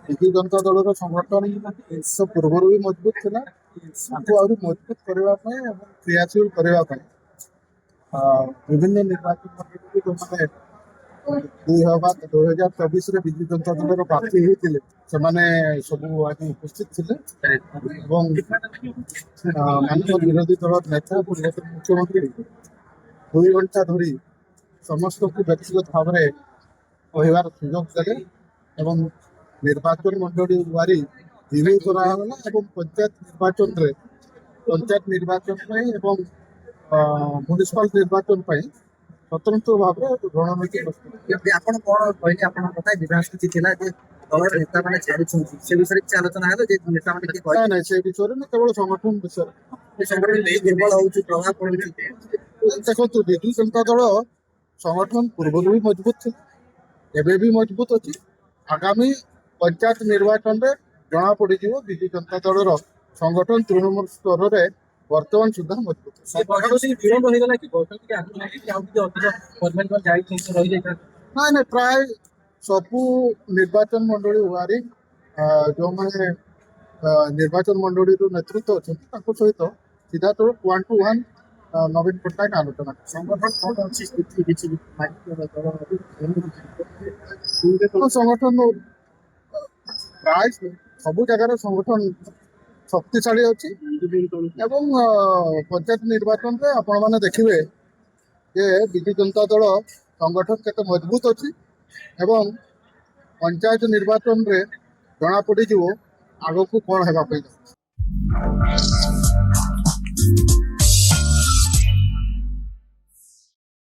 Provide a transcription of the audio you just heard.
ବିଜୁ ଜନତା ଦଳର ସଂଗଠନ ପୂର୍ବରୁ ବି ମଜବୁତ ଥିଲା, ତାକୁ ଆହୁରି ମଜବୁତ କରିବା ପାଇଁ ଏବଂ କ୍ରିୟାଶୀଳ କରିବା ପାଇଁ ବିଭିନ୍ନ ନିର୍ବାଚନ ମଣ୍ଡଳୀକୁ ଯେଉଁମାନେ 2024 ବିଜୁ ଜନତା ଦଳର ପ୍ରାର୍ଥୀ ହେଇଥିଲେ ସେମାନେ ସବୁ ଆଜି ଉପସ୍ଥିତ ଥିଲେ ଏବଂ ମାନ୍ୟ ବିରୋଧୀ ଦଳ ନେତା ପୂର୍ବତନ ମୁଖ୍ୟମନ୍ତ୍ରୀ 2 ଘଣ୍ଟା ଧରି ସମସ୍ତଙ୍କୁ ବ୍ୟକ୍ତିଗତ ଭାବରେ କହିବାର ସୁଯୋଗ ଦେଲେ ଏବଂ ନିର୍ବାଚନ ମଣ୍ଡଳୀ ୱାରି ରିଭ୍ୟୁ କରାଗଲା ଏବଂ ପଞ୍ଚାୟତ ନିର୍ବାଚନ ପାଇଁ ଏବଂ ମ୍ୟୁନିସିପାଲ ନିର୍ବାଚନ ପାଇଁ ସ୍ୱତନ୍ତ୍ର ଭାବରେ ରଣନୀତି ପ୍ରସ୍ତୁତ। ଆପଣ କଣ କହିଲେ ଆପଣଙ୍କ କଥା ବିଭାଗ କିଛି ଥିଲା ଯେ ଦଳର ନେତା ମାନେ ଛାଡୁଛନ୍ତି ସେ ବିଷୟରେ କିଛି ଆଲୋଚନା ହେଲା ଯେ ନେତା ମାନେ କିଏ କହିଲେ ନାଇଁ ସେ ବିଷୟରେ ନା କେବଳ ସଂଗଠନ ବିଷୟରେ ସଂଗଠନ ଦୁର୍ବଳ ହଉଛି ପ୍ରଭାବ ପଡୁଛି। ଦେଖନ୍ତୁ ବିଜୁ ଜନତା ଦଳ ସଂଗଠନ ପୂର୍ବରୁ ବି ମଜବୁତ ଥିଲା, ଏବେ ବି ମଜବୁତ ଅଛି। ଆଗାମୀ ପଞ୍ଚାୟତ ନିର୍ବାଚନରେ ଜଣା ପଡିଯିବ ବିଜୁ ଜନତା ଦଳର ସଂଗଠନ ତୃଣମୂଳ ସ୍ତରରେ ବର୍ତ୍ତମାନ ସୁଦ୍ଧା ମଜବୁତ ନାଇଁ ନାଇଁ ପ୍ରାୟ ସବୁ ନିର୍ବାଚନ ମଣ୍ଡଳୀ ୱାରି ଯେଉଁମାନେ ନିର୍ବାଚନ ମଣ୍ଡଳୀର ନେତୃତ୍ୱ ଅଛନ୍ତି ତାଙ୍କ ସହିତ ସିଧାସଳଖ 1 to 1 ନବୀନ ପଟ୍ଟନାୟକ ଆଲୋଚନା ସଂଗଠନ ପ୍ରାୟ ସବୁ ଜାଗାରେ ସଂଗଠନ ଶକ୍ତିଶାଳୀ ଅଛି ଏବଂ ପଞ୍ଚାୟତ ନିର୍ବାଚନରେ ଆପଣମାନେ ଦେଖିବେ ଯେ ବିଜୁ ଜନତା ଦଳ ସଂଗଠନ କେତେ ମଜବୁତ ଅଛି ଏବଂ ପଞ୍ଚାୟତ ନିର୍ବାଚନରେ ଜଣାପଡ଼ିଯିବ ଆଗକୁ କ'ଣ ହେବା ପାଇଁ।